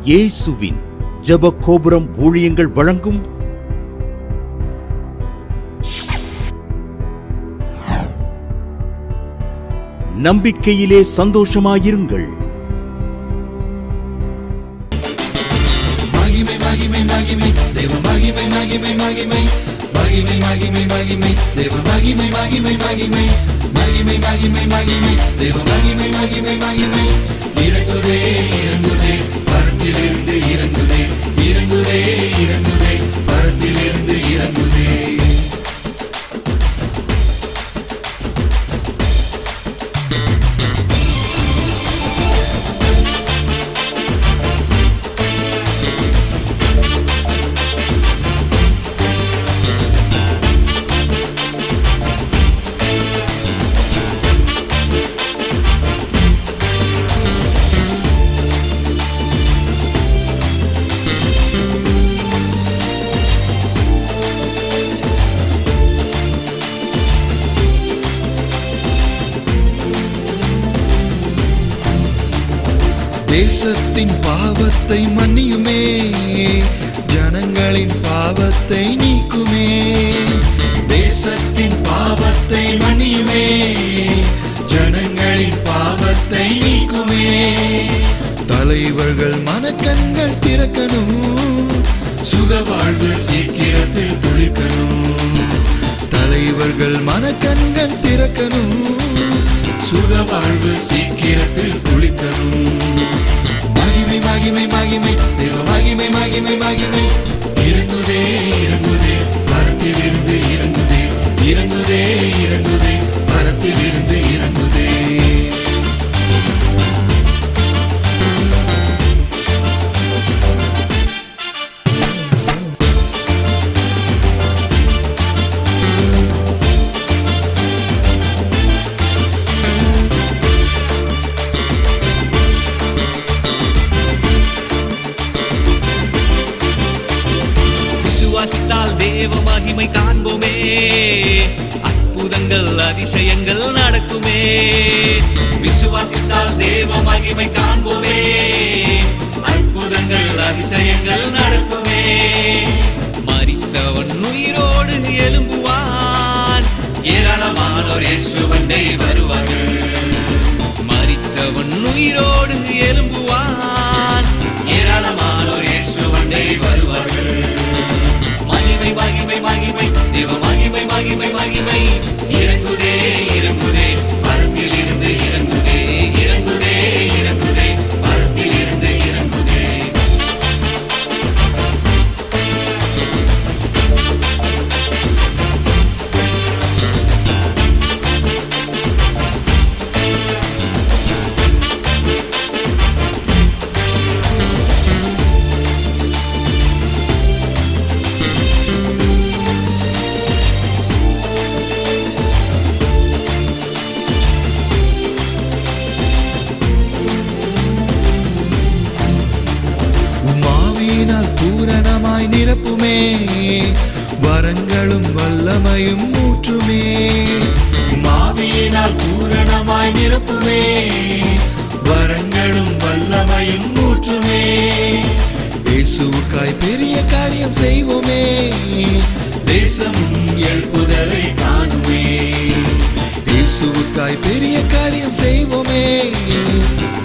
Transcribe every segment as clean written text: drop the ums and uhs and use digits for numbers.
இயேசுவின் ஜெப கோபுரம் ஊழியங்கள் வழங்கும் நம்பிக்கையிலே சந்தோஷமாயிருங்கள். மகிமை மகிமை மகிமை தேவ மகிமை மகிமை மகிமை மகிமை மகிமை மகிமை தேவ மகிமை மகிமை மகிமை மகிமை மகிமை மகிமை தேவ மகிமை மகிமை மகிமை இறங்குதே இறங்குதே பரத்திலிருந்து இறங்குதே இறங்குதே இறங்குதே பரத்திலிருந்து இறங்குதே. தேசத்தின் பாவத்தை மன்னியுமே, ஜனங்களின் பாவத்தை நீக்குமே. தேசத்தின் பாவத்தை மன்னியுமே, ஜனங்களின் பாவத்தை நீக்குமே. தலைவர்கள் மனக்கண்கள் திறக்கணும், சுகவாழ்வு சீக்கிரத்தில் துளிக்கணும். தலைவர்கள் மனக்கண்கள் திறக்கணும், சுகவாழ்வு சீக்கிரத்தில் துளிக்கணும். மகிமை மகிமை மகிமை தேவ மகிமை மகிமை மகிமை இறங்குதே இறங்குதே பரத்திலிருந்து இறங்குதே இறங்குதே இறங்குதே பரத்திலிருந்து இறங்குதே. விசுவாசித்தால் தேவ மகிமை காண்போமே, அற்புதங்கள் அதிசயங்கள் நடக்குமே. விசுவாசித்தால் தேவ மகிமை காண்போமே, அற்புதங்கள் அதிசயங்கள் நடக்குமே. மரித்தவன் உயிரோடு எழும்புவான், ஏராளமானோர் இயேசுவண்டை வருவார்கள். மரித்தவன் உயிரோடு எழும்புவான், ஏராளமானோர் இயேசுவண்டை வருவார்கள். மகிமை மகிமை மகிமை தேவ மகிமை மகிமை மகிமை இறங்குதே இறங்குதே பரத்தில் இருந்து இறங்குதே இறங்குதே இறங்குதே பரத்தில் இருந்து இறங்குதே. பூரணமாய் நிரப்புமே, வரங்களும் வல்லமையும் ஊற்றுமே. மாவியினால் பூரணமாய் நிரப்புமே, வரங்களும் வல்லமையும் ஊற்றுமே. இயேசுவுக்காய் பெரிய காரியம் செய்வோமே, தேசமும் எழுப்புதலை காணுமே. இயேசுவுக்காய் பெரிய காரியம் செய்வோமே,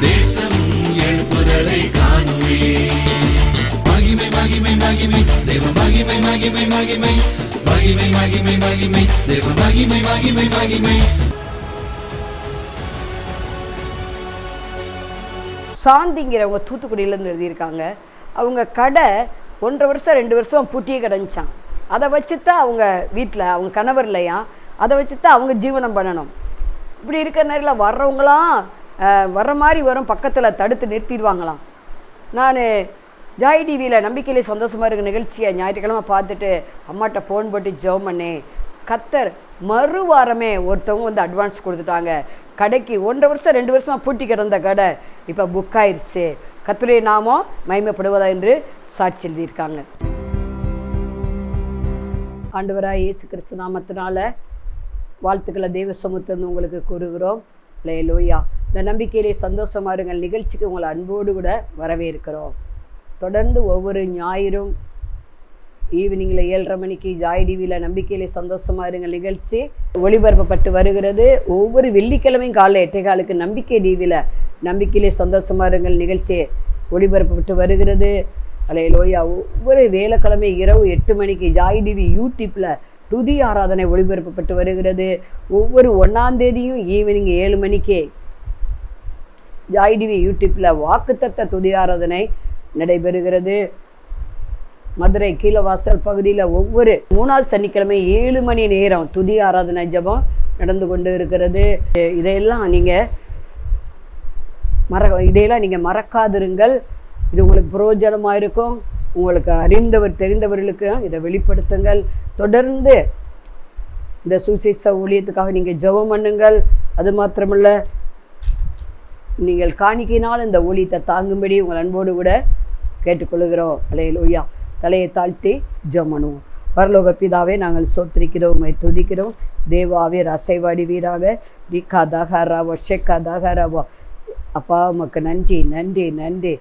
தேசமும் எழுப்புதலை காணுமே. மகிமை மகிமை மகிமை தேவ மகிமை மகிமை மகிமை மகிமை மகிமை மகிமை தேவ மகிமை மகிமை மகிமை. சாந்திங்கிறவங்க தூத்துக்குடியிலேருந்து எழுதியிருக்காங்க. அவங்க கடை 1.5 வருஷம் 2 வருஷம் பூட்டியே கிடந்துச்சான். அதை வச்சு தான் அவங்க வீட்டில் அவங்க கணவர் இல்லையா, அதை வச்சு தான் அவங்க ஜீவனம் பண்ணணும். இப்படி இருக்கிற நேரில் வர்றவங்களாம் வர்ற மாதிரி வரும், பக்கத்தில் தடுத்து நிறுத்திடுவாங்களாம். நான் ஜாய் டிவியில் நம்பிக்கையிலே சந்தோஷமாக இருக்க நிகழ்ச்சியை ஞாயிற்றுக்கிழமை பார்த்துட்டு அம்மாட்ட ஃபோன் போட்டு ஜெபம் பண்ணேன். கத்தர் மறுவாரமே ஒருத்தவங்க வந்து அட்வான்ஸ் கொடுத்துட்டாங்க. கடைக்கு 1.5 வருஷம் 2 வருஷமாக பூட்டி கிடந்த கடை இப்போ புக் ஆயிடுச்சு. கர்த்தருடைய நாமம் மகிமைப்படுவதா என்று சாட்சி எழுதியிருக்காங்க. ஆண்டவராய் இயேசு கிறிஸ்து நாமத்தினால வாழ்த்துக்களை தெய்வ சமூகத்திலிருந்து உங்களுக்கு கூறுகிறோம். அல்லேலூயா. இந்த நம்பிக்கையிலே சந்தோஷமா இருங்கள் நிகழ்ச்சிக்கு உங்களை அன்போடு கூட வரவேற்கிறோம். தொடர்ந்து ஒவ்வொரு ஞாயிறும் ஈவினிங்கில் 7:30 மணிக்கு ஜாய் டிவியில் நம்பிக்கையிலே சந்தோஷமாக இருங்கள் நிகழ்ச்சி ஒளிபரப்பப்பட்டு வருகிறது. ஒவ்வொரு வெள்ளிக்கிழமையும் காலை 8:15 நம்பிக்கை டிவியில் நம்பிக்கையிலே சந்தோஷமாக இருங்கள் நிகழ்ச்சி ஒளிபரப்பப்பட்டு வருகிறது. அல்லேலூயா. ஒவ்வொரு வேலைக்கிழமை இரவு 8 மணிக்கு ஜாய் டிவி யூடியூப்பில் துதி ஆராதனை ஒளிபரப்பப்பட்டு வருகிறது. ஒவ்வொரு 1ஆம் தேதியும் ஈவினிங் 7 மணிக்கு ஜாய் டிவி யூடியூப்பில் வாக்குத்தத்த துதி ஆராதனை நடைபெறுகிறது. மதுரை கீழவாசல் பகுதியில் ஒவ்வொரு 3ஆவது சனிக்கிழமை 7 மணி நேரம் துதி ஆராதனை ஜெபம் நடந்து கொண்டு இருக்கிறது. இதையெல்லாம் நீங்கள் மறக்காதிருங்கள். இது உங்களுக்கு பிரயோஜனமாக இருக்கும். உங்களுக்கு தெரிந்தவர்களுக்கு இதை வெளிப்படுத்துங்கள். தொடர்ந்து இந்த சுவிசேஷ ஊழியத்துக்காக நீங்கள் ஜெபம் பண்ணுங்கள். அது மாத்திரமல்ல, நீங்கள் காணிக்கையினால் இந்த ஊழியத்தை தாங்கும்படி உங்கள் அன்போடு கூட கேட்டுக்கொள்கிறோம். அல்லேலூயா. தலையை தாழ்த்தி ஜெபம் பண்ணுவோம். பரலோக பிதாவே, நாங்கள் சோத்திரிக்கிறோம், உம்மை துதிக்கிறோம். தேவாவே அசைவாடி வீராக ரீகா தகராவோ ஷெக்கா தகராவோ. அப்பா உமக்கு நன்றி நன்றி நன்றி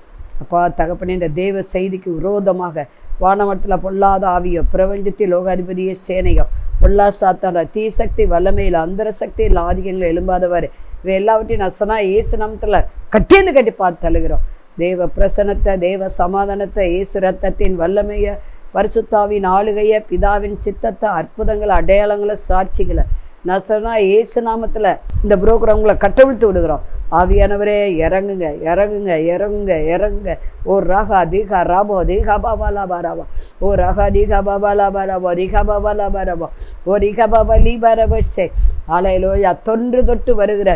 அப்பா தகப்பனே. இந்த தேவ செய்திக்கு விரோதமாக வானமட்டத்தில் பொல்லாத ஆவியோ, பிரபஞ்சத்தில் லோகாதிபதிய சேனையோ, பொல்லா சாத்தான தீசக்தி வல்லமையில் அந்தர சக்தியில் ஆதிக்கங்களை எழும்பாதவர் இவை எல்லாவற்றையும் நசனா இயேசு நாமத்தில் கட்டி பார்த்து தழுகிறோம். தேவ பிரசனத்தை, தேவ சமாதானத்தை, இயேசு ரத்தத்தின் வல்லமையை, பரிசுத்தாவின் ஆளுகையை, பிதாவின் சித்தத்தை, அற்புதங்களை, அடையாளங்களை, சாட்சிகளை நசனா இயேசு நாமத்தில் இந்த புரோகிராம்களை கட்டவிழ்த்து விடுகிறோம். ஆவியானவரே இறங்குங்க இறங்குங்க இறங்குங்க இறங்குங்க. ஓ ராகா தீகா ராபோ தீகா பாபா லாபா ராபா. ஓ ராகா தீகா பாபா லாபா ராபோ ரீகா பாபா லாபா ராபோ. ஓ ரீகா பாபா லீபா ரபே. அலையலோயா. தொன்று வருகிற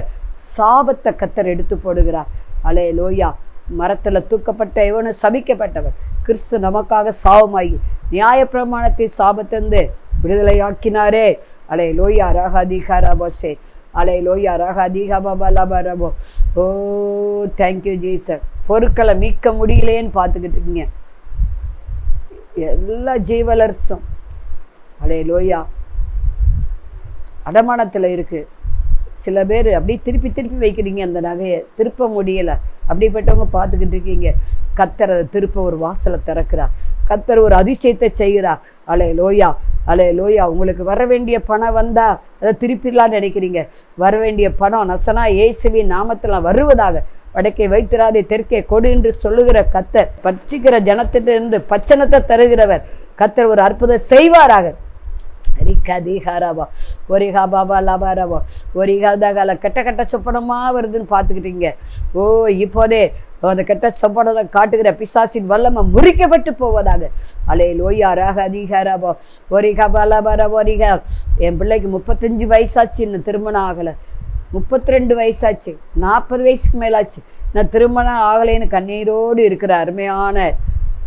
சாபத்தை கத்தர் எடுத்து போடுகிறார். அலையலோயா. மரத்தில் தூக்கப்பட்ட இவனும் சபிக்கப்பட்டவன் கிறிஸ்து நமக்காக சாவமாகி நியாயப்பிரமாணத்தை சாபத்திலிருந்து விடுதலையாக்கினாரே. அலையலோயா. ராகா தீகா ராபோசே. அலையலோயா. ராகா தீகா பாபா லாபா ராபோ. Oh thank you Jesus. பொருட்களை மீட்க முடியலேன்னு பார்த்துக்கிட்டு இருக்கீங்க எல்லா ஜீவலர்ஸும். அலையலோயா. அடமானத்தில் இருக்குது. சில பேர் அப்படியே திருப்பி வைக்கிறீங்க, அந்த நகையை திருப்ப முடியலை. அப்படிப்பட்டவங்க பார்த்துக்கிட்டு இருக்கீங்க. கத்தர் அதை திருப்ப ஒரு வாசலை திறக்கிறா. கத்தர் ஒரு அதிசயத்தை செய்கிறா. அலையலோயா. அலையலோயா. உங்களுக்கு வர வேண்டிய பணம் வந்தால் அதை திருப்பிடலான்னு நினைக்கிறீங்க. வர வேண்டிய பணம் நசனா இயேசுவின் நாமத்தில் வருவதாக. வடக்கே வைத்திராதே தெற்கே கொடு என்று சொல்லுகிற கத்தர், பட்சிக்கிற ஜனத்திலிருந்து பச்சனத்தை தருகிறவர் கத்தர் ஒரு அற்புதம் செய்வாராக. ரிகா தீகாராவா ஒரிகா பாபா லாபாராவா ஒரிகா தகால கெட்ட சொப்பனமாக வருதுன்னு பார்த்துக்கிட்டீங்க. ஓ இப்போதே அந்த கெட்ட சொப்பனத்தை காட்டுகிற பிசாசின் வல்லமை முறிக்கப்பட்டு போவதாக. அலையலோயா. ராகா தீகாராவா ஒரிகா பாலாபாராவா ஒரிகா. என் பிள்ளைக்கு 35 வயசாச்சு, இன்னும் திருமணம் ஆகலை. 32 வயசாச்சு, 40 வயசுக்கு மேலாச்சு, நான் திருமணம் ஆகலைன்னு கண்ணீரோடு இருக்கிற அருமையான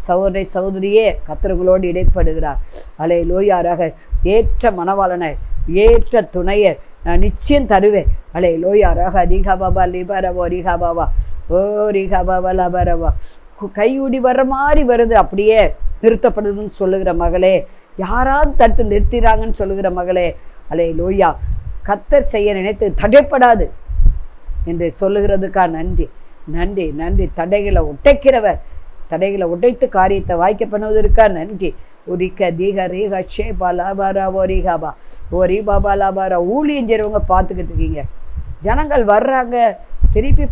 சகோதரி சகோதரியே கத்தருங்களோடு இடைப்படுகிறார். அலையலோயாராக. ஏற்ற மணவாளனை, ஏற்ற துணையை நான் நிச்சயம் தருவேன். அலையலோயாராக. ரீகா பாபா லிபாரவா ரீகா பாபா. ஓ ரீகா பாபா லாபாரவா. கையூடி வர்ற மாதிரி வருது, அப்படியே நிறுத்தப்படுதுன்னு சொல்லுகிற மகளே, யாராவது தடுத்து நிறுத்திறாங்கன்னு சொல்லுகிற மகளே, அலையலோயா. கத்தர் செய்ய நினைத்து தடைப்படாது என்று சொல்லுகிறதுக்கா நன்றி நன்றி நன்றி. தடைகளை உடைக்கிறவர், தடைகளை உடைத்து காரியத்தை வாய்க்க பண்ணுவதற்கா நன்றி. ஒரிக்க தீகா ரீகா ஷேபா லாபாரா ஓரிகாபா ஓரி பாபா லாபாரா. ஊழியம் செய்கிறவங்க பார்த்துக்கிட்டு இருக்கீங்க. ஜனங்கள் வர்றாங்க, திருப்பி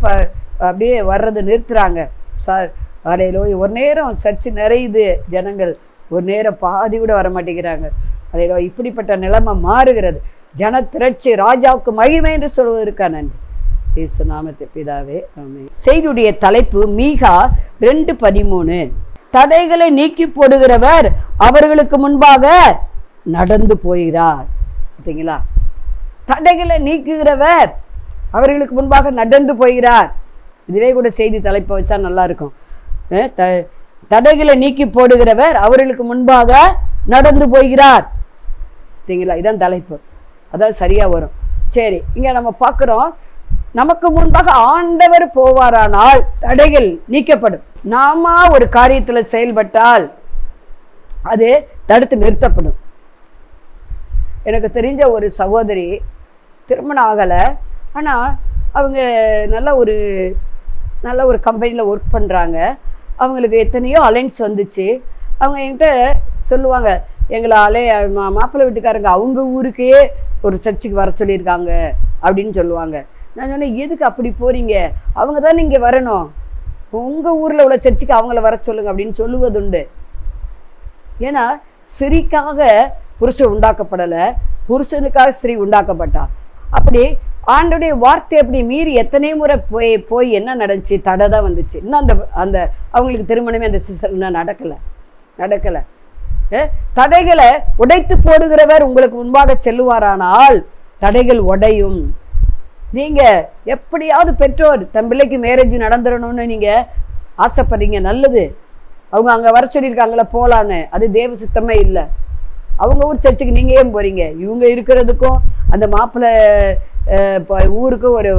அப்படியே வர்றது நிறுத்துறாங்க. அலையிலோ ஒரு நேரம் சர்ச்சு நிறையுது ஜனங்கள், ஒரு நேரம் பாதி கூட வர மாட்டேங்கிறாங்க. அலையிலோ இப்படிப்பட்ட நிலைமை மாறுகிறது. ஜன திரட்சி ராஜாவுக்கு மகிமை என்று சொல்வதற்கா நன்றி. இயேசு நாமத்தை பிதாவே ஆமென். செய்தியுடைய தலைப்பு மீகா 2:13. தடைகளை நீக்கி போடுகிறவர் அவர்களுக்கு முன்பாக நடந்து போகிறார். பார்த்தீங்களா? தடைகளை நீக்குகிறவர் அவர்களுக்கு முன்பாக நடந்து போகிறார். இதுவே கூட செய்தி தலைப்பை வச்சா நல்லா இருக்கும். தடைகளை நீக்கி போடுகிறவர் அவர்களுக்கு முன்பாக நடந்து போகிறார். பார்த்தீங்களா? இதான் தலைப்பு. அதான் சரியாக வரும். சரி, இங்கே நம்ம பார்க்குறோம், நமக்கு முன்பாக ஆண்டவர் போவாரானால் தடைகள் நீக்கப்படும். நாம ஒரு காரியத்தில் செயல்பட்டால் அது தடுத்து நிறுத்தப்படும். எனக்கு தெரிஞ்ச ஒரு சகோதரி திருமணம் ஆகலை, ஆனால் அவங்க நல்ல ஒரு கம்பெனியில் ஒர்க் பண்ணுறாங்க. அவங்களுக்கு எத்தனையோ அலைன்ஸ் வந்துச்சு. அவங்க என்கிட்ட சொல்லுவாங்க, எங்களை மாப்பிள்ளை வீட்டுக்காரங்க அவங்க ஊருக்கே ஒரு சர்ச்சுக்கு வர சொல்லியிருக்காங்க அப்படின்னு சொல்லுவாங்க. நான் சொன்னேன், எதுக்கு அப்படி போகிறீங்க? அவங்க தானே இங்கே வரணும், உங்கள் ஊரில் உள்ள சர்ச்சுக்கு அவங்கள வர சொல்லுங்க அப்படின்னு சொல்லுவதுண்டு. ஏன்னா ஸ்திரீக்காக புருஷன் உண்டாக்கப்படலை, புருஷனுக்காக ஸ்திரீ உண்டாக்கப்பட்டா. அப்படி ஆண்டோடைய வார்த்தை அப்படி மீறி எத்தனை முறை போய் என்ன நடந்துச்சு? தடை தான் வந்துச்சு. இன்னும் அந்த அவங்களுக்கு திருமணமே அந்த சிஸ்டர் இன்னும் நடக்கலை. தடைகளை உடைத்து போடுகிறவர் உங்களுக்கு முன்பாக செல்லுவாரானால் தடைகள் உடையும். நீங்கள் எப்படியாவது பெற்றோர் தன் பிள்ளைக்கு மேரேஜ் நடந்துடணும்னு நீங்கள் ஆசைப்படுறீங்க, நல்லது. அவங்க அங்கே வர சொல்லியிருக்காங்களே போகலான்னு, அது தேவ சுத்தமே இல்லை. அவங்க ஊர் சர்ச்சுக்கு நீங்கள் ஏன் போகிறீங்க? இவங்க இருக்கிறதுக்கும் அந்த மாப்பிள்ளை ஊருக்கு ஒரு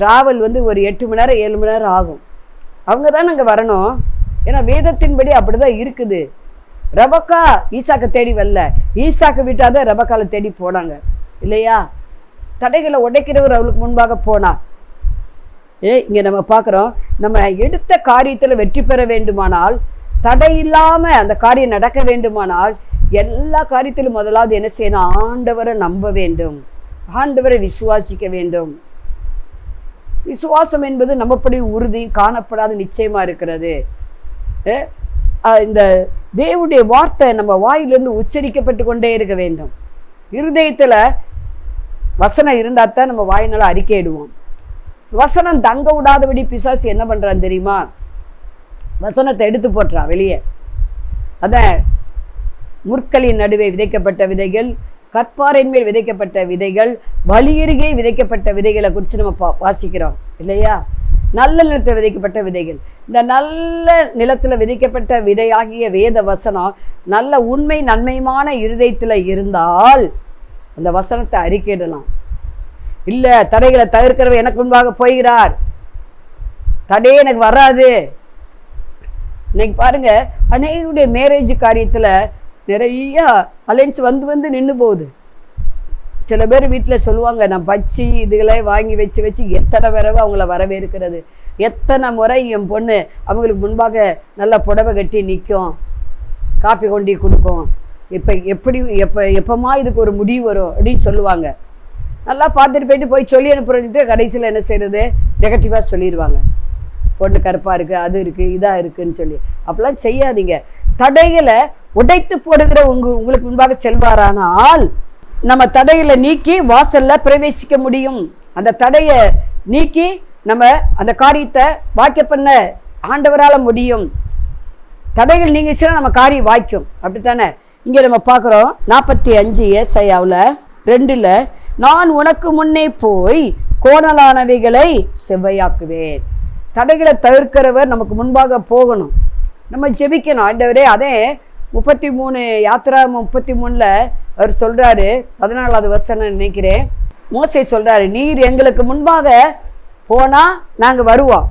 ட்ராவல் ஒரு 8 மணி நேரம் 7 மணி நேரம் ஆகும். அவங்க தான் அங்கே வரணும். ஏன்னா வேதத்தின்படி அப்படி தான் இருக்குது. ரெபக்கா ஈசாக்கை தேடி வரல, ஈசாக்கு விட்டாதான் ரெபக்கால தேடி போனாங்க இல்லையா? தடைகளை உடைக்கிறவர் அவளுக்கு முன்பாக போனா. இங்கே நம்ம பார்க்குறோம், நம்ம எடுத்த காரியத்தில் வெற்றி பெற வேண்டுமானால், தடை இல்லாமல் அந்த காரியம் நடக்க வேண்டுமானால், எல்லா காரியத்திலும் முதலாவது என்ன செய்யணும்? ஆண்டவரை நம்ப வேண்டும், ஆண்டவரை விசுவாசிக்க வேண்டும். விசுவாசம் என்பது நம்மப்படி உறுதி காணப்படாத நிச்சயமாக இருக்கிறது. இந்த தேவனுடைய வார்த்தை நம்ம வாயிலிருந்து உச்சரிக்கப்பட்டு கொண்டே இருக்க வேண்டும். இருதயத்தில் வசனம் இருந்தால் தான் நம்ம வாயினால அறிக்கையிடுவோம். வசனம் தங்க விடாதபடி பிசாசு என்ன பண்ணுறான்னு தெரியுமா? வசனத்தை எடுத்து போட்டுறான் வெளியே. அதான் முற்களின் நடுவே விதைக்கப்பட்ட விதைகள், கற்பாறையின் மேல் விதைக்கப்பட்ட விதைகள், வழியருகே விதைக்கப்பட்ட விதைகளை குறித்து நம்ம வாசிக்கிறோம் இல்லையா? நல்ல நிலத்தில் விதைக்கப்பட்ட விதைகள். இந்த நல்ல நிலத்தில் விதைக்கப்பட்ட விதையாகிய வேத வசனம் நல்ல உண்மை நன்மையான இருதயத்தில் இருந்தால் அந்த வசனத்தை அறிக்கையிடலாம். இல்லை, தடைகளை தவிர்க்கிறவர் எனக்கு முன்பாக போகிறார், தடையே எனக்கு வராது. இன்னைக்கு பாருங்க, அநேகருடைய மேரேஜ் காரியத்தில் நிறைய அலைன்ஸ் வந்து நின்று போகுது. சில பேர் வீட்டில் சொல்லுவாங்க, நான் பச்சி இதுகளை வாங்கி வச்சு எத்தனை தடவை அவங்கள வரவேற்கிறது, எத்தனை முறை என் பொண்ணு அவங்களுக்கு முன்பாக நல்லா புடவை கட்டி நிற்கும், காப்பி கொண்டு கொடுக்கும், எப்பமா இதுக்கு ஒரு முடிவு வரும் அப்படின்னு சொல்லுவாங்க. நல்லா பார்த்துட்டு போய் சொல்லி அனுப்புறது, கடைசியில் என்ன செய்கிறது? நெகட்டிவாக சொல்லிடுவாங்க. பொண்ணு கருப்பாக இருக்குது, அது இருக்குது, இதாக இருக்குதுன்னு சொல்லி. அப்படிலாம் செய்யாதீங்க. தடைகளை உடைத்து போடுகிற உங்களுக்கு முன்பாக செல்வாரானால் நம்ம தடைகளை நீக்கி வாசல்ல பிரவேசிக்க முடியும். அந்த தடையை நீக்கி நம்ம அந்த காரியத்தை வாய்க்க பண்ண ஆண்டவரால் முடியும். தடைகள் நீங்கிச்சுன்னா நம்ம காரியம் வாய்க்கும். அப்படித்தானே? இங்கே நம்ம பார்க்குறோம் 45 ஏசாயாவில் 2, நான் உனக்கு முன்னே போய் கோணலானவைகளை செவ்வையாக்குவேன். தடைகளை தவிர்க்கிறவர் நமக்கு முன்பாக போகணும், நம்ம ஜெபிக்கணும். ஆண்டவரே, அதே 33 யாத்திரா 33ல் அவர் சொல்கிறாரு, 14வது வசனம் நினைக்கிறேன், மோசே சொல்கிறாரு, நீர் எங்களுக்கு முன்பாக போனால் நாங்கள் வருவோம்,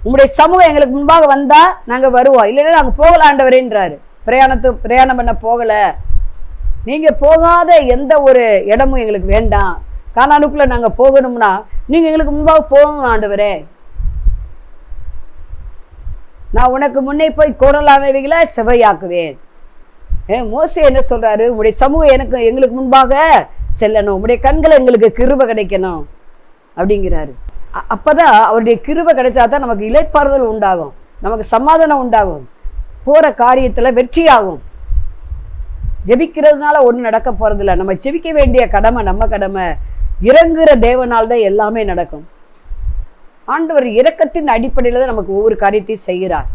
உங்களுடைய சமூகம் எங்களுக்கு முன்பாக வந்தால் நாங்கள் வருவோம், இல்லைன்னா நாங்கள் போகல ஆண்டவரேன்றாரு. பிரயாணம் பண்ண போகலை, நீங்கள் போகாத எந்த ஒரு இடமும் எங்களுக்கு வேண்டாம், கானானுக்குள்ளே நாங்கள் போகணும்னா நீங்கள் எங்களுக்கு முன்பாக போகணும் ஆண்டவரே. நான் உனக்கு முன்னே போய் கோணலானவைகளை செவ்வையாக்குவேன். மோசே என்ன சொல்கிறாரு? உங்களுடைய சமூகம் எங்களுக்கு முன்பாக செல்லணும், உங்களுடைய கண்களை எங்களுக்கு கிருபை கிடைக்கணும் அப்படிங்கிறாரு. அப்போ தான் அவருடைய கிருபை கிடைச்சா தான் நமக்கு இளைப்பாறுதல் உண்டாகும், நமக்கு சமாதானம் உண்டாகும், போகிற காரியத்தில் வெற்றி ஆகும். ஜெபிக்கிறதுனால ஒன்றும் நடக்க போகிறதில்ல. நம்ம ஜெபிக்க வேண்டிய கடமை நம்ம கடமை. இறங்குகிற தேவனால் தான் எல்லாமே நடக்கும். ஆண்டவர் இரக்கத்தின் அடிப்படையில் தான் நமக்கு ஒவ்வொரு காரியத்தையும் செய்கிறார்.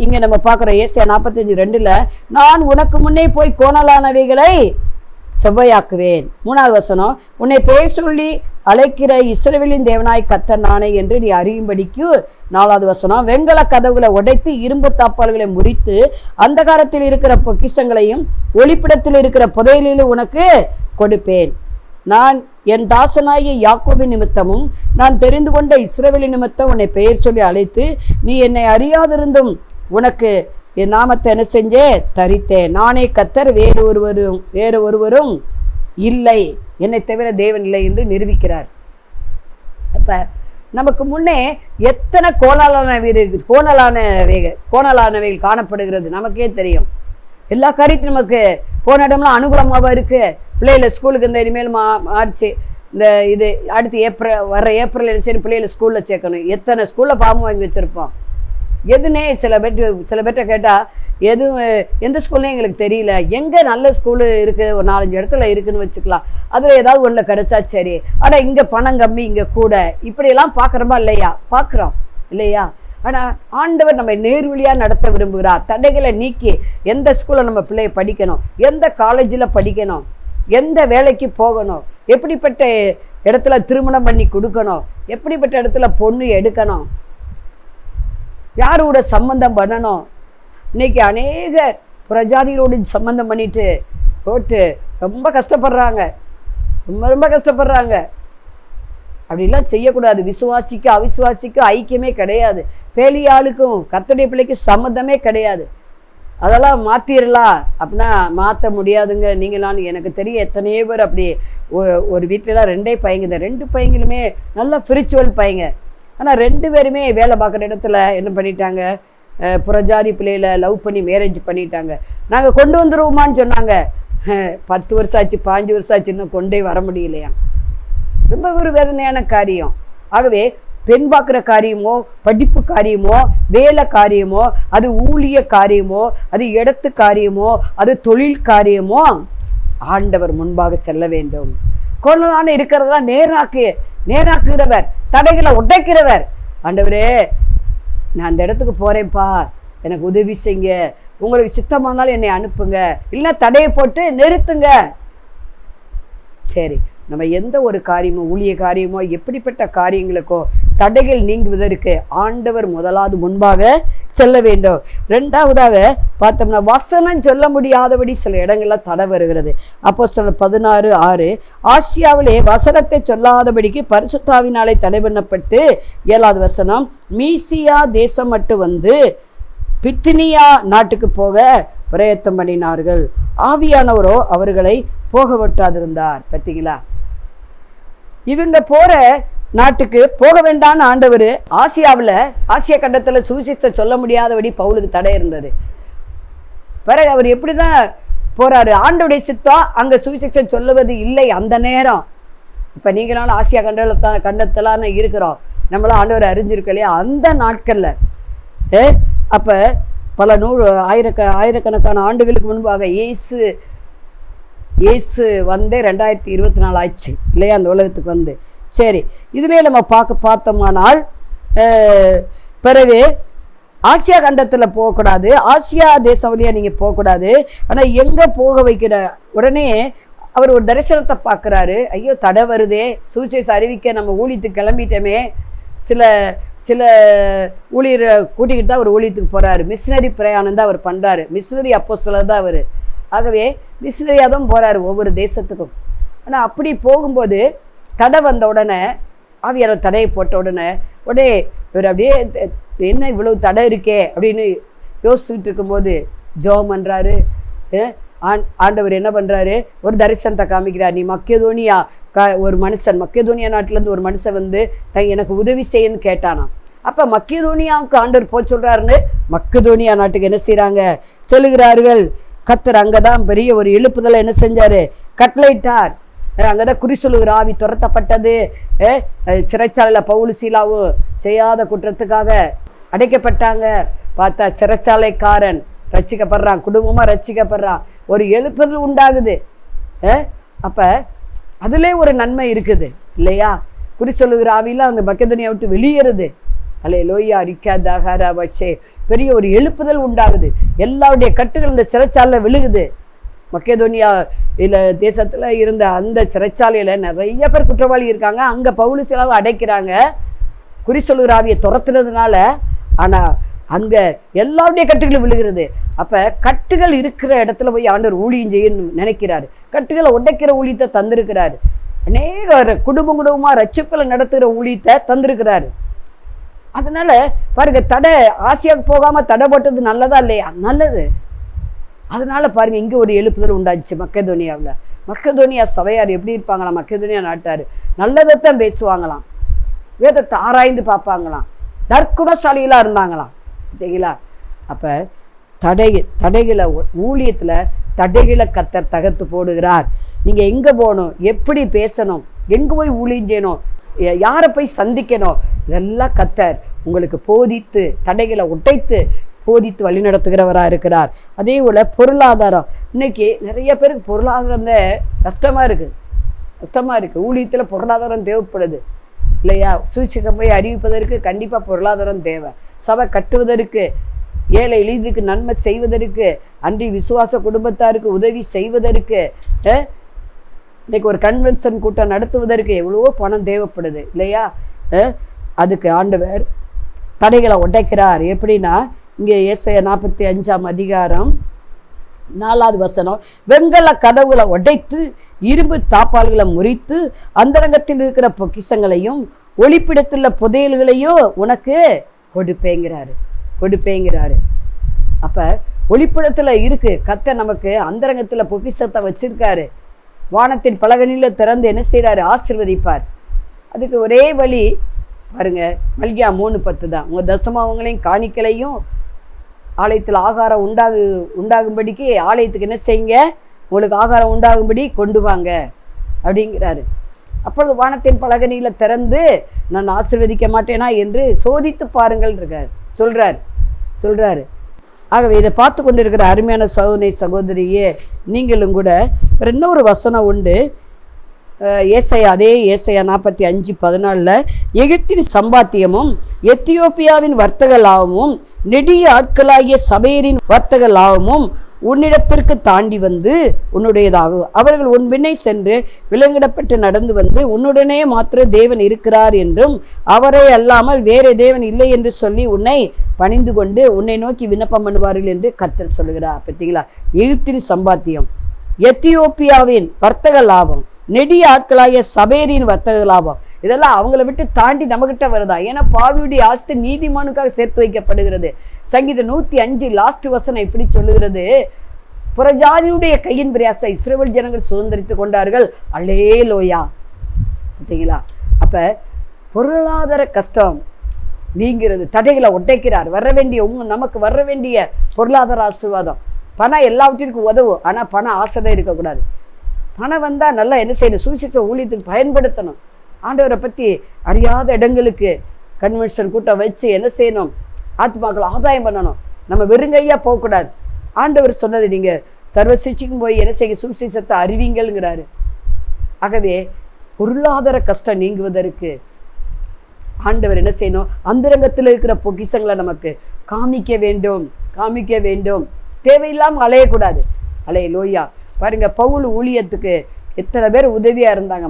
இங்கே நம்ம பார்க்குறோம் ஏசாயா 45:2, நான் உனக்கு முன்னே போய் கோணலானவைகளை செவ்வையாக்குவேன். 3வது வசனம், உன்னை பெயர் சொல்லி அழைக்கிற இஸ்ரவேலின் தேவனாய் கர்த்தர் நானே என்று நீ அறியும்படிக்கு. 4வது வசனம், வெண்கல கதவுகளை உடைத்து இரும்பு தாப்பால்களை முறித்து அந்தகாரத்தில் இருக்கிற பொக்கிஷங்களையும் ஒளிப்பிடத்தில் இருக்கிற புதையலிலும் உனக்கு கொடுப்பேன். நான் என் தாசனாகிய யாக்கோபின் நிமித்தமும் நான் தெரிந்து கொண்ட இஸ்ரவேலின் நிமித்தம் உன்னை பெயர் சொல்லி அழைத்து நீ என்னை அறியாதிருந்தும் உனக்கு என் நாமத்தை என்ன செஞ்சே தரித்தேன். நானே கர்த்தர், வேறு ஒருவரும் இல்லை, என்னை தவிர தேவன் இல்லை என்று நிரூபிக்கிறார். அப்போ நமக்கு முன்னே எத்தனை கோணலானவைகள் காணப்படுகிறது நமக்கே தெரியும். எல்லா காரியத்தையும் நமக்கு போன இடம்லாம் அனுகூலமாக இருக்குது. பிள்ளைகளை ஸ்கூலுக்கு இந்த இனிமேல் மார்ச் இந்த இது அடுத்து ஏப்ரல் என்ன சரி பிள்ளைகளை ஸ்கூலில் சேர்க்கணும். எத்தனை ஸ்கூலில் பாம்பு வாங்கி வச்சுருப்போம். எதுனே சில பேர்கிட்ட கேட்டால் எந்த ஸ்கூல்லையும் எங்களுக்கு தெரியல. எங்கே நல்ல ஸ்கூலு இருக்குது, ஒரு 4-5 இடத்துல இருக்குதுன்னு வச்சுக்கலாம். அதில் ஏதாவது ஒன்றில் கிடச்சா சரி. ஆனால் இங்கே பணம் கம்மி, இங்கே கூட, இப்படியெல்லாம் பார்க்குறோமா இல்லையா? பார்க்குறோம் இல்லையா? ஆனால் ஆண்டவர் நம்ம நேர்வழியாக நடத்த விரும்புகிறார். தடைகளை நீக்கி எந்த ஸ்கூலில் நம்ம பிள்ளையை படிக்கணும், எந்த காலேஜில் படிக்கணும், எந்த வேலைக்கு போகணும், எப்படிப்பட்ட இடத்துல திருமணம் பண்ணி கொடுக்கணும், எப்படிப்பட்ட இடத்துல பொண்ணு எடுக்கணும், யாரோட சம்பந்தம் பண்ணணும். இன்னைக்கு அநேக புறஜாதிகளோடு சம்பந்தம் பண்ணிட்டு போட்டு ரொம்ப கஷ்டப்படுறாங்க, ரொம்ப கஷ்டப்படுறாங்க. அப்படிலாம் செய்யக்கூடாது. விசுவாசிக்கு அவிசுவாசிக்கும் ஐக்கியமே கிடையாது. பேலியாளுக்கும் கர்த்தருடைய பிள்ளைக்கு சம்மந்தமே கிடையாது. அதெல்லாம் மாற்றிடலாம் அப்படின்னா மாற்ற முடியாதுங்க. நீங்களான்னு எனக்கு தெரியும் எத்தனையோ பேர் அப்படி ஒரு வீட்டிலலாம் 2 பையங்க. இந்த 2 பையங்களுமே நல்ல ஸ்பிரிச்சுவல் பையங்க. ஆனால் 2 பேருமே வேலை பார்க்குற இடத்துல என்ன பண்ணிட்டாங்க, புறஜாதி பிள்ளையில லவ் பண்ணி மேரேஜ் பண்ணிட்டாங்க. நாங்கள் கொண்டு வந்துடுவோமான்னு சொன்னாங்க. 10 வருஷம் ஆச்சு, 5 வருஷம் ஆச்சு, இன்னும் கொண்டே வர முடியலையா. ரொம்ப ஒரு வேதனையான காரியம். ஆகவே பெண் பார்க்குற காரியமோ, படிப்பு காரியமோ, வேலை காரியமோ, அது ஊழிய காரியமோ, அது இடத்து காரியமோ, அது தொழில் காரியமோ, ஆண்டவர் முன்பாக செல்ல வேண்டும். கோணலான இருக்கிறதெல்லாம் நேராக்குகிறவர், தடைகளை உடைக்கிறவர். ஆண்டவரே நான் அந்த இடத்துக்கு போகிறேன்ப்பா, எனக்கு உதவி செய்யுங்க, உங்களுக்கு சித்தமானாலும் என்னை அனுப்புங்க, இல்லை தடையை போட்டு நிறுத்துங்க. சரி, நம்ம எந்த ஒரு காரியமோ, ஊழிய காரியமோ, எப்படிப்பட்ட காரியங்களுக்கோ தடைகள் நீங்குவதற்கு ஆண்டவர் முதலாவது முன்பாக செல்ல வேண்டும். 2வதாக பார்த்தோம்னா வசனம் சொல்ல முடியாதபடி சில இடங்கள்ல தடை வருகிறது. அப்போஸ்தலர் 16:6 ஆசியாவிலே வசனத்தை சொல்லாதபடிக்கு பரிசுத்தாவினாலே தடை பண்ணப்பட்டு 7வது வசனம் மீசியா தேசம் மட்டும் வந்து பித்தினியா நாட்டுக்கு போக பிரயத்தனம் பண்ணினார்கள், ஆவியானவரோ அவர்களை போக விட்டாதிருந்தார். பார்த்தீங்களா, இவங்க போற நாட்டுக்கு போக வேண்டான்னு ஆண்டவர் ஆசியா கண்டத்தில் சுவிசேஷத்தை சொல்ல முடியாதபடி பவுலுக்கு தடை இருந்தது. பிறகு அவர் எப்படிதான் போறாரு, ஆண்டவருடைய சித்தம் அங்க சுவிசேஷம் சொல்லுவது இல்லை அந்த நேரம். இப்ப நீங்களாலும் ஆசியா கண்டத்திலான இருக்கிறோம், நம்மளாம் ஆண்டவரை அறிஞ்சிருக்க இல்லையா. அந்த நாட்கள்ல அப்ப பல ஆயிரக்கணக்கான ஆண்டுகளுக்கு முன்பாக இயேசு வந்தே 2024 ஆயிடுச்சு இல்லையா அந்த உலகத்துக்கு வந்து. சரி, இதுலேயே நம்ம பார்த்தோமானால் பிறகு ஆசியா கண்டத்தில் போகக்கூடாது, ஆசியா தேசம் வழியாக நீங்கள் போகக்கூடாது. ஆனால் எங்கே போக வைக்கிற உடனே அவர் ஒரு தரிசனத்தை பார்க்குறாரு. ஐயோ தடை வருதே, சுவிசேஷம் அறிவிக்க நம்ம ஊழியத்துக்கு கிளம்பிட்டோமே. சில ஊழியரை கூட்டிக்கிட்டு தான் அவர் ஊழியத்துக்கு போகிறாரு. மிஷினரி பிரயாணம் தான் அவர் பண்ணுறாரு, மிஷினரி அப்போஸ்தலர் தான் அவர். ஆகவே மிஷினரியாக தான் போகிறாரு ஒவ்வொரு தேசத்துக்கும். ஆனால் அப்படி போகும்போது தடை வந்த உடனே, ஆவியானவர் தடையை போட்ட உடனே இவர் அப்படியே என்ன இவ்வளவு தடை இருக்கே அப்படின்னு யோசிச்சுட்டு இருக்கும்போது ஜெபம் பண்ணுறாரு. ஆண்டவர் என்ன பண்ணுறாரு, ஒரு தரிசனத்தை காமிக்கிறார். நீ மக்கெதோனியா நாட்டிலேருந்து ஒரு மனுஷன் வந்து எனக்கு உதவி செய்யன்னு கேட்டானா. அப்போ மக்கெதோனியாவுக்கு ஆண்டவர் போய் சொல்கிறாருன்னு மக்கெதோனியா நாட்டுக்கு என்ன செய்கிறாங்க, செல்லுகிறார்கள். கர்த்தர் அங்கே தான் பெரிய ஒரு எழுப்புதலை என்ன செஞ்சார், கட்டளையிட்டார். அங்கே தான் குறி சொல்லுகிற ஆவி துரத்தப்பட்டது. சிறைச்சாலையில் பவுல் சீலாவும் செய்யாத குற்றத்துக்காக அடைக்கப்பட்டாங்க. பார்த்தா சிறைச்சாலைக்காரன் ரட்சிக்கப்படுறான், குடும்பமாக ரட்சிக்கப்படுறான், ஒரு எழுப்புதல் உண்டாகுது. அப்போ அதிலே ஒரு நன்மை இருக்குது இல்லையா. குறி சொல்லுகிற ஆவிலாம் அந்த மக்கெதோனியா விட்டு வெளியேறுது. அல்லேலூயா, ரிக்காதாகாரா வச்சே பெரிய ஒரு எழுப்புதல் உண்டாகுது. எல்லாருடைய கட்டுகள் இந்த சிறைச்சாலையில் விழுகுது. மக்கெதோனியா தேசத்தில் இருந்த அந்த சிறைச்சாலையில் நிறைய பேர் குற்றவாளி இருக்காங்க. அங்கே பவுல் சீலாவை அடைக்கிறாங்க குறி சொல்லுகிற ஆவியை துரத்துனதுனால. ஆனால் அங்கே எல்லாருடைய கட்டுகளும் விழுகிறது. அப்போ கட்டுகள் இருக்கிற இடத்துல போய் ஆண்டவர் ஊழியம் செய்யணும்னு நினைக்கிறாரு. கட்டுகளை உடைக்கிற ஊழியத்தை தந்திருக்கிறாரு. அநேக குடும்பமாக ரட்சிப்புகளை நடத்துகிற ஊழியத்தை தந்திருக்கிறாரு. அதனால பாருங்க, தடை ஆசியாவுக்கு போகாமல் தடை போட்டது நல்லதா இல்லையா? நல்லது. அதனால பாருங்க, இங்கே ஒரு எழுப்புதல் உண்டாச்சு மக்கெதோனியாவில். மக்கெதோனியா சபையார் எப்படி இருப்பாங்களாம், மக்கெதோனியா நாட்டார் நல்லதைத்தான் பேசுவாங்களாம். வேதத்தை ஆராய்ந்து பார்ப்பாங்களாம், நற்குணசாலிகளாக இருந்தாங்களாம். சரிங்களா? அப்போ தடைகளை ஊழியத்தில் தடைகளை கர்த்தர் தகர்த்து போடுகிறார். நீங்கள் எங்கே போகணும், எப்படி பேசணும், எங்கே போய் ஊழியம் செய்யணும், யாரை போய் சந்திக்கணும், இதெல்லாம் கர்த்தர் உங்களுக்கு போதித்து தடைகளை உடைத்து போதித்து வழி நடத்துகிறவராக இருக்கிறார். அதே போல் பொருளாதாரம், இன்னைக்கு நிறைய பேருக்கு பொருளாதாரம் கஷ்டமாக இருக்குது. ஊழியத்தில் பொருளாதாரம் தேவைப்படுது இல்லையா? சுவிசேஷம் போய் அறிவிப்பதற்கு கண்டிப்பாக பொருளாதாரம் தேவை. சபை கட்டுவதற்கு, ஏழை எளிதுக்கு நன்மை செய்வதற்கு, அன்றி விசுவாச குடும்பத்தாருக்கு உதவி செய்வதற்கு, இன்னைக்கு ஒரு கன்வென்ஷன் கூட்டம் நடத்துவதற்கு எவ்வளவோ பணம் தேவைப்படுது இல்லையா? அதுக்கு ஆண்டவர் தடைகளை உடைக்கிறார். எப்படின்னா, இங்கே ஏசாயா 45ஆம் அதிகாரம் 4வது வசனம், வெங்கல கதவுகளை உடைத்து இரும்பு தாப்பால்களை முறித்து அந்தரங்கத்தில் இருக்கிற பொக்கிஷங்களையும் ஒளிப்பிடத்துள்ள புதையல்களையும் உனக்கு கொடுப்பேங்கிறாரு. அப்போ ஒளிப்பிடத்தில் இருக்கு கர்த்தர் நமக்கு அந்தரங்கத்தில் பொக்கிஷத்தை வச்சிருக்காரு. வானத்தின் பலகனியில் திறந்து என்ன செய்கிறாரு? ஆசீர்வதிப்பார். அதுக்கு ஒரே வழி பாருங்க, மல்கியா 3:10 தான். உங்கள் தசமாவங்களையும் காணிக்கலையும் ஆலயத்தில் ஆகாரம் உண்டாகும்படிக்கு ஆலயத்துக்கு என்ன செய்யுங்க, உங்களுக்கு ஆகாரம் உண்டாகும்படி கொண்டு வாங்க அப்படிங்கிறாரு. அப்பொழுது வானத்தின் பலகனியில் திறந்து நான் ஆசீர்வதிக்க மாட்டேனா என்று சோதித்து பாருங்கள் சொல்றாரு. ஆகவே இதை பார்த்து கொண்டு இருக்கிற அருமையான சகோதரியே, நீங்களும் கூட இன்னொரு வசனம் உண்டு. ஏசாயா 45:14 எகிப்தின் சம்பாத்தியமும் எத்தியோப்பியாவின் வர்த்தக லாபமும் நெடிய ஆட்களாகிய சபையரின் வர்த்தக லாபமும் உன்னிடத்திற்கு தாண்டி வந்து உன்னுடையதாகும். அவர்கள் உன் பின்னை சென்று விலங்கிடப்பட்டு நடந்து வந்து உன்னுடனே மாத்திர தேவன் இருக்கிறார் என்றும் அவரை அல்லாமல் வேறு தேவன் இல்லை என்று சொல்லி உன்னை பணிந்து கொண்டு உன்னை நோக்கி விண்ணப்பம் பண்ணுவார்கள் என்று கர்த்தர் சொல்லுகிறார். பார்த்தீங்களா? எகிப்தின் சம்பாத்தியம், எத்தியோப்பியாவின் வர்த்தக லாபம், நெடிய ஆட்களாகிய சபேரின் வர்த்தக லாபம், இதெல்லாம் அவங்கள விட்டு தாண்டி நம்மகிட்ட வருதா? ஏன்னா பாவியுடைய ஆஸ்தி நீதிமானுக்காக சேர்த்து வைக்கப்படுகிறது. சங்கீதம் 105 லாஸ்ட் வசனம் இப்படி சொல்லுகிறது, புறஜாதியுடைய கையின் பிரயாச இஸ்ரவேல் ஜனங்கள் சுதந்திரித்து கொண்டார்கள், அல்லேலூயா. பார்த்தீங்களா? அப்ப பொருளாதார கஷ்டம் நீங்கிறது, தடைகளை உடைக்கிறார். நமக்கு வர வேண்டிய பொருளாதார ஆசீர்வாதம். பணம் எல்லாவற்றிற்கும் உதவும், ஆனால் பணம் ஆசைதான் இருக்கக்கூடாது. பணம் வந்தால் நல்லா என்ன செய்யணும்? சுவிசேஷ ஊழியத்துக்கு பயன்படுத்தணும். ஆண்டவரை பற்றி அறியாத இடங்களுக்கு கன்வென்ஷன் கூட்டம் வச்சு என்ன செய்யணும்? ஆத்மாக்கள் ஆதாயம் பண்ணணும். நம்ம வெறுங்கையா போகக்கூடாது. ஆண்டவர் சொன்னது, நீங்கள் சர்வ சிகிச்சைக்கும் போய் என்ன செய்ய? சுவிசேஷத்தை அறிவிங்கள்ங்கிறாரு. ஆகவே பொருளாதார கஷ்டம் நீங்குவதற்கு ஆண்டவர் என்ன செய்யணும்? அந்தரங்கத்தில் இருக்கிற பொக்கிஷங்களை நமக்கு காமிக்க வேண்டும். தேவையில்லாமல் அலையக்கூடாது. அலையலோயா. பாருங்க, பவுல் ஊழியத்துக்கு எத்தனை பேர் உதவியா இருந்தாங்க.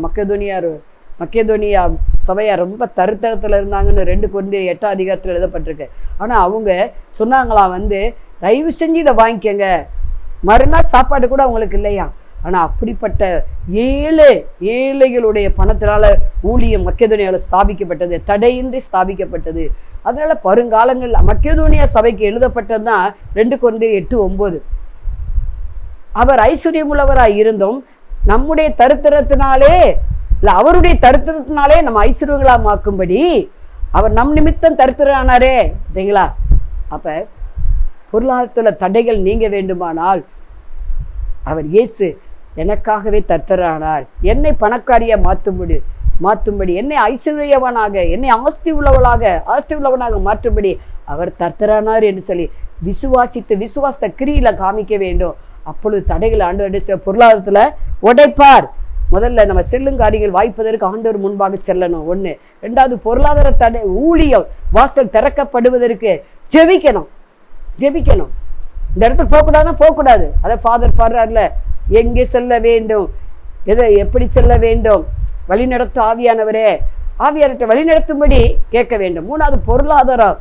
மக்கெதோனியா சபையார் ரொம்ப தருத்தரத்தில் இருந்தாங்கன்னு 2 கொரிந்தியர் 8ஆம் அதிகாரத்தில் எழுதப்பட்டிருக்கு. ஆனால் அவங்க சொன்னாங்களாம், தயவு செஞ்சு இதை வாங்கிக்கங்க, மறுநாள் சாப்பாடு கூட அவங்களுக்கு இல்லையா. ஆனால் அப்படிப்பட்ட ஏழைகளுடைய பணத்தினால ஊழியம் மக்கெதோனியாவில் ஸ்தாபிக்கப்பட்டது, தடையின்றி ஸ்தாபிக்கப்பட்டது. அதனால வருங்காலங்கள் மக்கெதோனியா சபைக்கு எழுதப்பட்டது தான் 2 கொரிந்தியர் 8:9. அவர் ஐஸ்வர்யமுள்ளவராய் இருந்தும் நம்முடைய தரித்திரத்தினாலே இல்லை அவருடைய தரித்திரத்தினாலே நம்ம ஐஸ்வர்யங்களாக மாக்கும்படி அவர் நம் நிமித்தம் தரித்திரனாரே. சரிங்களா? அப்போ பொருளாதாரத்தில் தடைகள் நீங்க வேண்டுமானால் அவர் இயேசு எனக்காகவே தரித்திரனார், என்னை பணக்காரியா மாற்றும்படி, என்னை ஐஸ்வர்யவனாக, என்னை ஆஸ்தி உள்ளவனாக மாற்றும்படி அவர் தரித்திரனார் என்று சொல்லி விசுவாசத்தை கிரியில காமிக்க வேண்டும். அப்பொழுது தடைகள் ஆண்டவர் பொருளாதாரத்தில் உடைப்பார். முதல்ல நம்ம செல்லும் காரியங்கள் வாய்ப்பதற்கு ஆண்டவர் முன்பாக செல்லணும். 1. 2வது, பொருளாதார தடை ஊழியம் வாசல் திறக்கப்படுவதற்கு ஜெபிக்கணும். இந்த இடத்துக்கு போகக்கூடாது. அதை ஃபாதர் பாடுறாருல, எங்கே செல்ல வேண்டும், எப்படி செல்ல வேண்டும், வழிநடத்த ஆவியானவர்கிட்ட வழிநடத்தும்படி கேட்க வேண்டும். 3வது, பொருளாதாரம்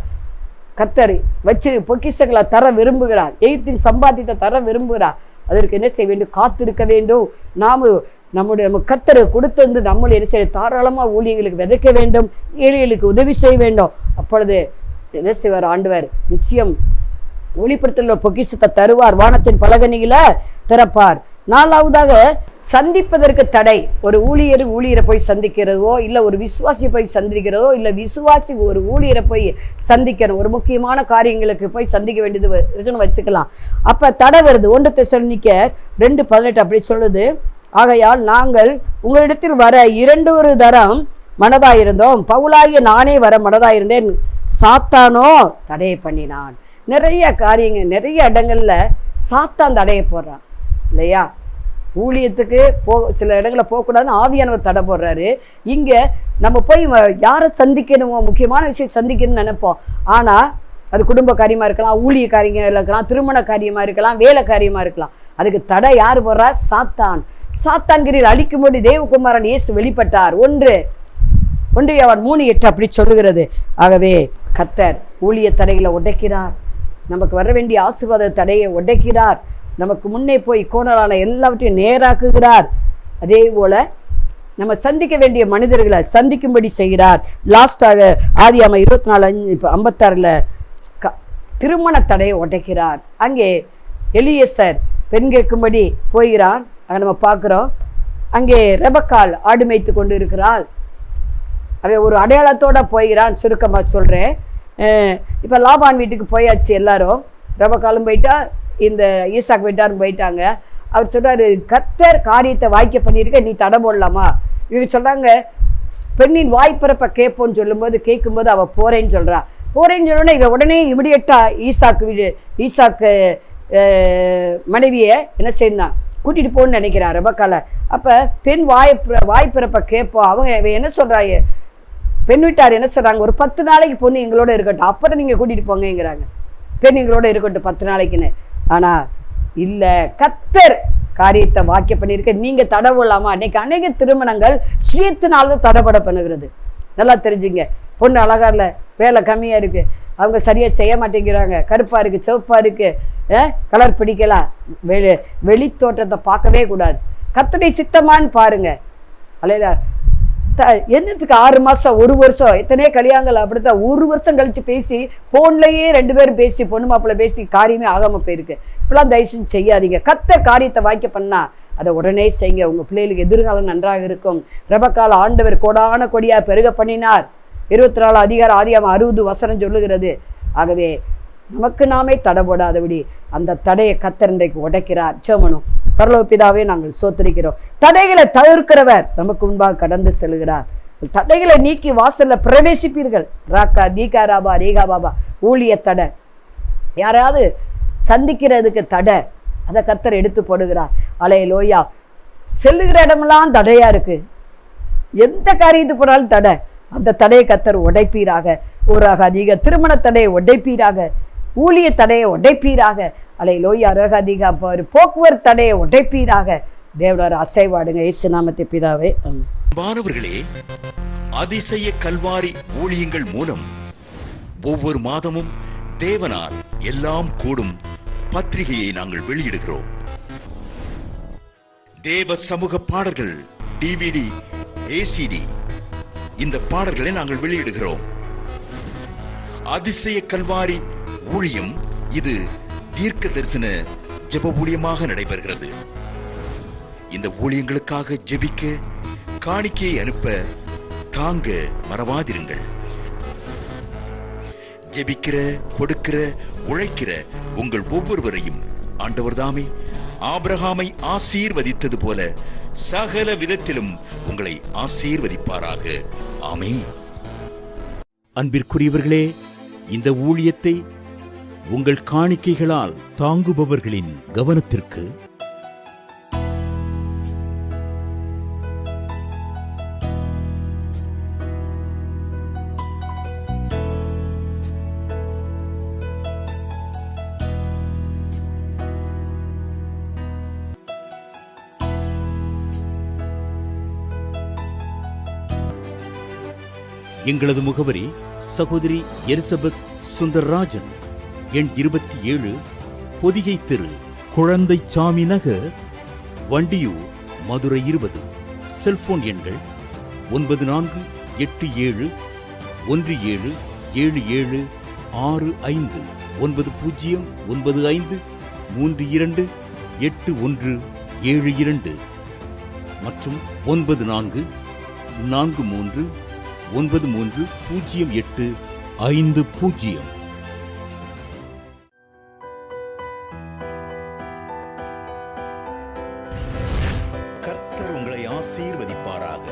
கர்த்தர் வச்சு பொக்கிஷங்களை தர விரும்புகிறார். எகிப்தின் சம்பாத்தியத்தை தர விரும்புகிறார். அதற்கு என்ன செய்ய வேண்டும்? காத்திருக்க வேண்டும். நம்ம கர்த்தர் கொடுத்து நம்மளை என்ன செய்ய? தாராளமாக ஊழியர்களுக்கு விதைக்க வேண்டும், ஏழைகளுக்கு உதவி செய்ய வேண்டும். அப்பொழுது என்ன செய்வார்? ஆண்டவர் நிச்சயம் ஒளிப்படுத்தல பொக்கிஷத்தை தருவார், வானத்தின் பலகனிகளை திறப்பார். 4வதாக சந்திப்பதற்கு தடை. ஒரு ஊழியரை போய் சந்திக்கிறதோ, இல்லை ஒரு விசுவாசியை போய் சந்திக்கிறதோ, இல்லை விசுவாசி ஒரு ஊழியரை போய் சந்திக்கணும், ஒரு முக்கியமான காரியங்களுக்கு போய் சந்திக்க வேண்டியது இருக்குன்னு வச்சுக்கலாம். அப்போ தடை வருது. 1 தெசலோனிக்கேயர் 2:18 அப்படி சொல்லுது, ஆகையால் நாங்கள் உங்களிடத்தில் வர 2 தரம் மனதாயிருந்தோம், பவுலாகிய நானே வர மனதாயிருந்தேன், சாத்தானோ தடையை பண்ணினான். நிறைய காரியங்கள், நிறைய இடங்கள்ல சாத்தான் தடையை போடுறான் இல்லையா? ஊழியத்துக்கு சில இடங்களில் போகக்கூடாதுன்னு ஆவியானவர் தடை போடுறாரு. இங்கே நம்ம போய் யாரை சந்திக்கணுமோ, முக்கியமான விஷயம் சந்திக்கணும்னு நினைப்போம். ஆனால் அது குடும்ப காரியமாக இருக்கலாம், ஊழிய காரியங்கள் இருக்கலாம், திருமண காரியமாக இருக்கலாம், வேலை காரியமாக இருக்கலாம். அதுக்கு தடை யார் போடுறா? சாத்தான். சாத்தான்கிரியில் அழிக்கும்போது தேவகுமாரன் இயேசு வெளிப்பட்டார். 1 யோவான் 3:8 அப்படி சொல்லுகிறது. ஆகவே கர்த்தர் ஊழிய தடைகளை உடைக்கிறார், நமக்கு வர வேண்டிய ஆசீர்வாத தடையை உடைக்கிறார், நமக்கு முன்னே போய் கோணலான எல்லாவற்றையும் நேராக்குகிறார். அதே போல நம்ம சந்திக்க வேண்டிய மனிதர்களை சந்திக்கும்படி செய்கிறார். லாஸ்டாக ஆதியாகமம் 24:56 திருமண தடையை உடைக்கிறார். அங்கே எலியேசர் பெண் கேட்கும்படி போகிறான். அங்கே நம்ம பார்க்குறோம், அங்கே ரெபக்காள் ஆடு மேய்த்து கொண்டு இருக்கிறாள். அவன் ஒரு அடையாளத்தோடு போகிறான். சுருக்கமாக சொல்கிறேன். இப்போ லாபான் வீட்டுக்கு போயாச்சு எல்லாரும். ரெபக்காலும் போயிட்டா, இந்த ஈசாக்கு வீட்டாரும் போயிட்டாங்க. அவர் சொல்கிறாரு, கர்த்தர் காரியத்தை வாய்க்க பண்ணியிருக்க, நீ தடை போடலாமா? இவங்க சொல்கிறாங்க, பெண்ணின் வாய்ப்பிறப்ப கேட்போன்னு சொல்லும்போது, கேட்கும்போது அவள் போகிறேன்னு சொல்கிறான். போகிறேன்னு சொன்னோன்னே இவன் உடனே இமிடியட்டாக ஈசாக்கு மனைவியை என்ன செய்தான், கூட்டிகிட்டு போகணுன்னு நினைக்கிறான் ரெபக்கால. அப்போ பெண் வாய்ப்பிறப்ப கேட்போம். அவங்க என்ன சொல்கிறாங்க, பெண் வீட்டார் என்ன சொல்கிறாங்க, ஒரு 10 நாளைக்கு பொண்ணு எங்களோட இருக்கட்டும், அப்புறம் நீங்கள் கூட்டிகிட்டு போங்கங்கிறாங்க. பெண் எங்களோட இருக்கட்டும் 10 நாளைக்குன்னு. ஆனால் இல்லை, கர்த்தர் காரியத்தை வாக்கிய பண்ணியிருக்க, நீங்கள் தடை போடலாமா? அன்னைக்கு அநேக திருமணங்கள் சுயத்தினால்தான் தடைபட பண்ணுகிறது. நல்லா தெரிஞ்சுங்க. பொண்ணு அழகா இல்லை, வேலை கம்மியாக இருக்குது, அவங்க சரியாக செய்ய மாட்டேங்கிறாங்க, கருப்பாக இருக்குது, சிவப்பாக இருக்குது, கலர் பிடிக்கலாம், வெளி தோற்றத்தை பார்க்கவே கூடாது. கர்த்தருடைய சித்தமான்னு பாருங்க. அல்ல என்னத்துக்கு 6 மாதம் 1 வருஷம் எத்தனையோ கல்யாணங்கள் அப்படித்தான் 1 வருஷம் கழித்து பேசி ஃபோன்லேயே 2 பேரும் பேசி பொண்ணு மாப்பிள்ளை பேசி காரியமே ஆகாமல் போயிருக்கு. இப்பெல்லாம் தயவுசெய்து செய்யாதீங்க. கர்த்தர் காரியத்தை வாய்க்க பண்ணால் அதை உடனே செய்யுங்க. உங்கள் பிள்ளைகளுக்கு எதிர்காலம் நன்றாக இருக்கும். ரெபக்காள் ஆண்டவர் கோடான கொடியாக பெருக பண்ணினார். 24 அதிகாரம் ஆதியாகமம் 60 சொல்லுகிறது. ஆகவே நமக்கு நாமே தடை போடாதபடி அந்த தடையை கர்த்தர் இன்றைக்கு உடைக்கிறார். ஜெபம். பரலோக பிதாவே, நாங்கள் சோத்திரிக்கிறோம். தடைகளை தவிர்க்கிறவர் நமக்கு முன்பாக கடந்து செல்கிறார். தடைகளை நீக்கி வாசல்ல பிரவேசிப்பீர்கள். ராக்கா தீகா ராபா ரேகா பாபா. ஊழிய தடை, யாராவது சந்திக்கிறதுக்கு தடை, அதை கர்த்தர் எடுத்து போடுகிறார். அலைய லோயா, செல்லுகிற இடமெல்லாம் தடையா இருக்கு. எந்த காரியத்துக்கு போனாலும் தடை, அந்த தடையை கர்த்தர் உடைப்பீராக. ஒரு அதிக திருமண தடையை உடைப்பீராக, ஊழிய தடையை உடைப்பீராக. அலை லோயா ரகாதிகா போக்குவரத்து தடையை உடைப்பீராக. தேவனார் அசைவாடுங்க. இயேசு நாமத்தை பிதாவே. மாணவர்களே, அதிசய கல்வாரி ஊழியங்கள் மூலம் ஒவ்வொரு மாதமும் தேவனால் எல்லாம் கூடும் பத்திரிகையை நாங்கள் வெளியிடுகிறோம். தேவ சமூக பாடல்கள் DVD, ACD, இந்த பாடல்களை நாங்கள் வெளியிடுகிறோம். அதிசய கல்வாரி ஊழியம் இது தீர்க்க தரிசன ஜெப ஊழியமாக நடைபெறுகிறது. இந்த ஊழியங்களுக்காக ஜெபிக்க, காணிக்கையை அனுப்ப தாங்க மறவாதிருங்கள். ஜெபிக்கிற, கொடுக்கிற, உழைக்கிற உங்கள் ஒவ்வொருவரையும் ஆண்டவர் தாமே ஆபிரகாமை ஆசீர்வதித்தது போல சகல விதத்திலும் உங்களை ஆசீர்வதிப்பாராக. ஆமென். அன்பிற்குரியவர்களே, இந்த ஊழியத்தை உங்கள் காணிக்கைகளால் தாங்குபவர்களின் கவனத்திற்கு எங்களது முகவரி சகோதரி எலிசபெத் சுந்தர்ராஜன், எண் 27, பொதிகை தெரு, குழந்தைச்சாமி நகர், வண்டியூர், மதுரை 20. செல்போன் எண்கள் 9484177765 9095328172. மற்றும் 9443930850. கர்த்தர் உங்களை ஆசீர்வதிப்பாராக.